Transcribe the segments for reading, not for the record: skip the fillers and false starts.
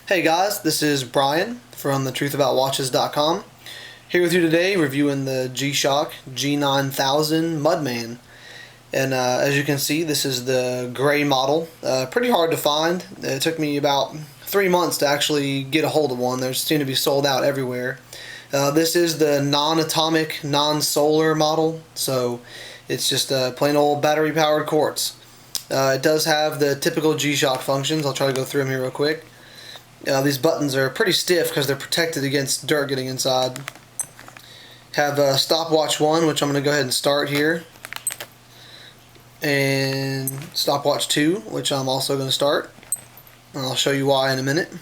Hey guys, this is Brian from thetruthaboutwatches.com here with you today reviewing the G-Shock G9000 Mudman. And as you can see, this is the gray model. Pretty hard to find. It took me about 3 months to actually get a hold of one. They seem to be sold out everywhere. This is the non-atomic, non-solar model, so it's just a plain old battery-powered quartz. It does have the typical G-Shock functions. I'll try to go through them here real quick. These buttons are pretty stiff because they're protected against dirt getting inside. Have Stopwatch 1, which I'm going to go ahead and start here. And Stopwatch 2, which I'm also going to start. And I'll show you why in a minute.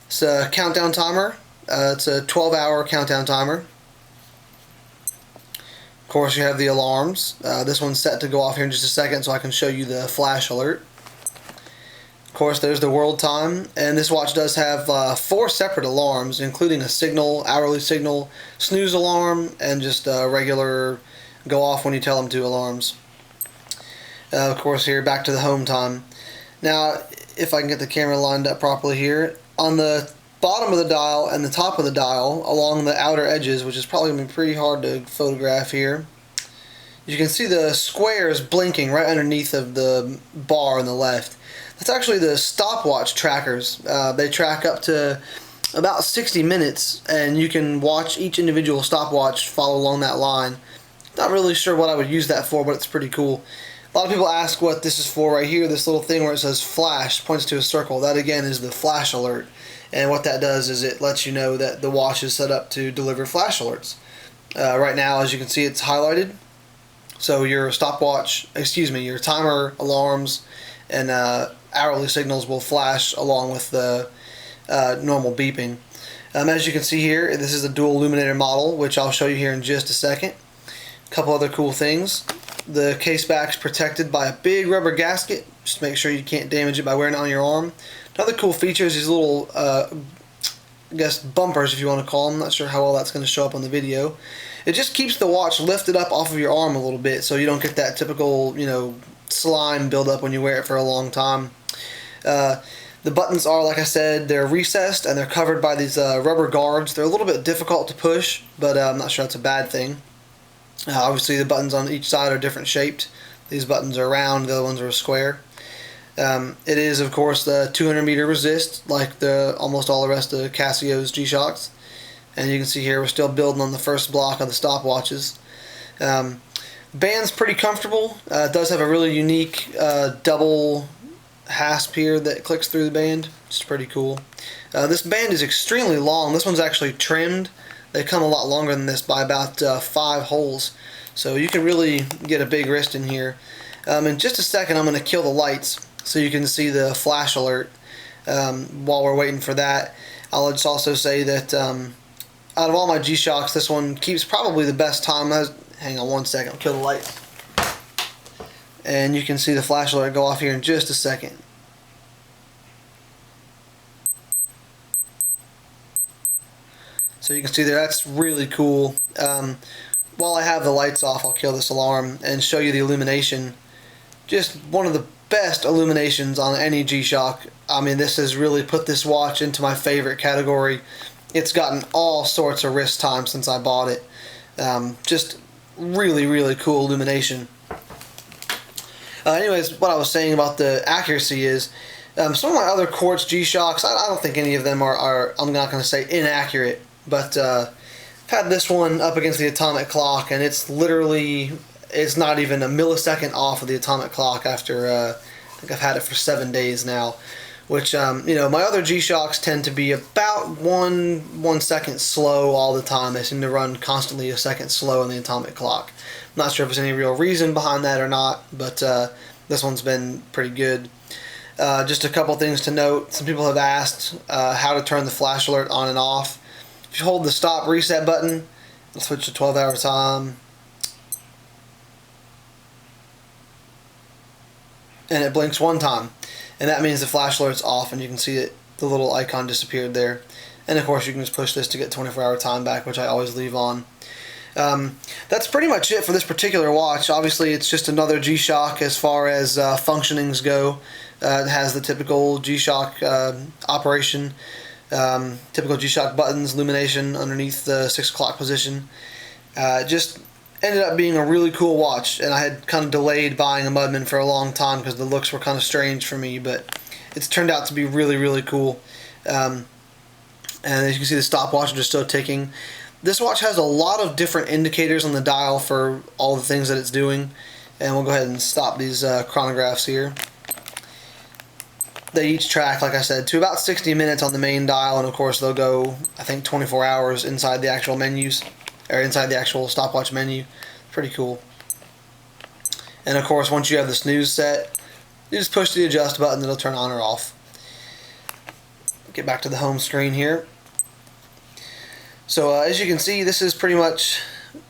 It's a countdown timer. It's a 12-hour countdown timer. Of course, you have the alarms. This one's set to go off here in just a second so I can show you the flash alert. Of course, there's the world time, and this watch does have 4 separate alarms, including a signal, hourly signal, snooze alarm, and just a regular go off when you tell them to alarms. Of course, here back to the home time. Now, if I can get the camera lined up properly here, on the bottom of the dial and the top of the dial, along the outer edges, which is probably going to be pretty hard to photograph here, you can see the squares blinking right underneath of the bar on the left. That's actually the Stopwatch Trackers. They track up to about 60 minutes, and you can watch each individual stopwatch follow along that line. Not really sure what I would use that for, but it's pretty cool. A lot of people ask what this is for right here. This little thing where it says flash points to a circle. That again is the flash alert. And what that does is it lets you know that the watch is set up to deliver flash alerts. Right now, as you can see, it's highlighted. So your stopwatch, your timer, alarms, and hourly signals will flash along with the normal beeping. As you can see here, this is a dual illuminator model, which I'll show you here in just a second. A couple other cool things. The case back's protected by a big rubber gasket. Just make sure you can't damage it by wearing it on your arm. Another cool feature is these little, I guess, bumpers, if you want to call them. I'm not sure how well that's going to show up on the video. It just keeps the watch lifted up off of your arm a little bit, so you don't get that typical, slime buildup when you wear it for a long time. The buttons are, like I said, they're recessed and they're covered by these rubber guards. They're a little bit difficult to push, but I'm not sure that's a bad thing. Obviously, the buttons on each side are different shaped. These buttons are round, the other ones are square. It is, of course, the 200 meter resist, like almost all the rest of Casio's G-Shocks. And you can see here we're still building on the first block of the stopwatches. Band's pretty comfortable. It does have a really unique double hasp here that clicks through the band. It's pretty cool. This band is extremely long. This one's actually trimmed. They come a lot longer than this by about 5 holes. So you can really get a big wrist in here. In just a second I'm going to kill the lights so you can see the flash alert. While we're waiting for that, I'll just also say that out of all my G-Shocks, this one keeps probably the best time. Hang on one second, I'll kill the lights. And you can see the flash alert go off here in just a second. So you can see there, that's really cool. While I have the lights off, I'll kill this alarm and show you the illumination. Just one of the best illuminations on any G-Shock. I mean, this has really put this watch into my favorite category. It's gotten all sorts of wrist time since I bought it. Just really, really cool illumination. Anyways, what I was saying about the accuracy is some of my other quartz G-Shocks, I don't think any of them are I'm not going to say inaccurate, but I've had this one up against the atomic clock, and it's not even a millisecond off of the atomic clock after, I think I've had it for 7 days now. Which, my other G-Shocks tend to be about one second slow all the time. They seem to run constantly a second slow on the atomic clock. I'm not sure if there's any real reason behind that or not, but this one's been pretty good. Just a couple things to note. Some people have asked how to turn the flash alert on and off. If you hold the stop reset button, it'll switch to 12-hour time. And it blinks one time. And that means the flash alert's off, and you can see it, the little icon disappeared there. And of course you can just push this to get 24-hour time back, which I always leave on. That's pretty much it for this particular watch. Obviously, it's just another G-Shock as far as functionings go. It has the typical G-Shock operation, typical G-Shock buttons, illumination underneath the 6 o'clock position. Just ended up being a really cool watch, and I had kind of delayed buying a Mudman for a long time because the looks were kind of strange for me, but it's turned out to be really, really cool. And as you can see, the stopwatch is still ticking. This watch has a lot of different indicators on the dial for all the things that it's doing, and we'll go ahead and stop these chronographs here. They each track, like I said, to about 60 minutes on the main dial, and of course they'll go, I think, 24 hours inside the actual menus, or inside the actual stopwatch menu. Pretty cool. And of course, once you have the snooze set, you just push the adjust button, it'll turn on or off. Get back to the home screen here. So as you can see, this is pretty much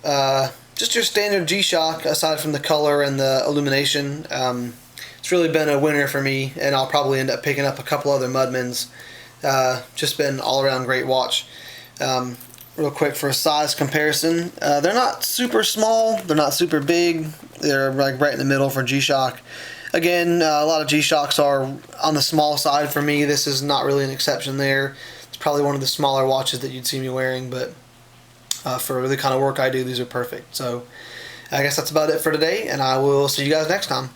just your standard G-Shock, aside from the color and the illumination. It's really been a winner for me, and I'll probably end up picking up a couple other Mudmans. Just been all around great watch. Real quick for a size comparison, they're not super small, they're not super big, they're like right in the middle for G-Shock. Again, a lot of G-Shocks are on the small side for me. This is not really an exception there. It's probably one of the smaller watches that you'd see me wearing, but for the kind of work I do, these are perfect. So I guess that's about it for today, and I will see you guys next time.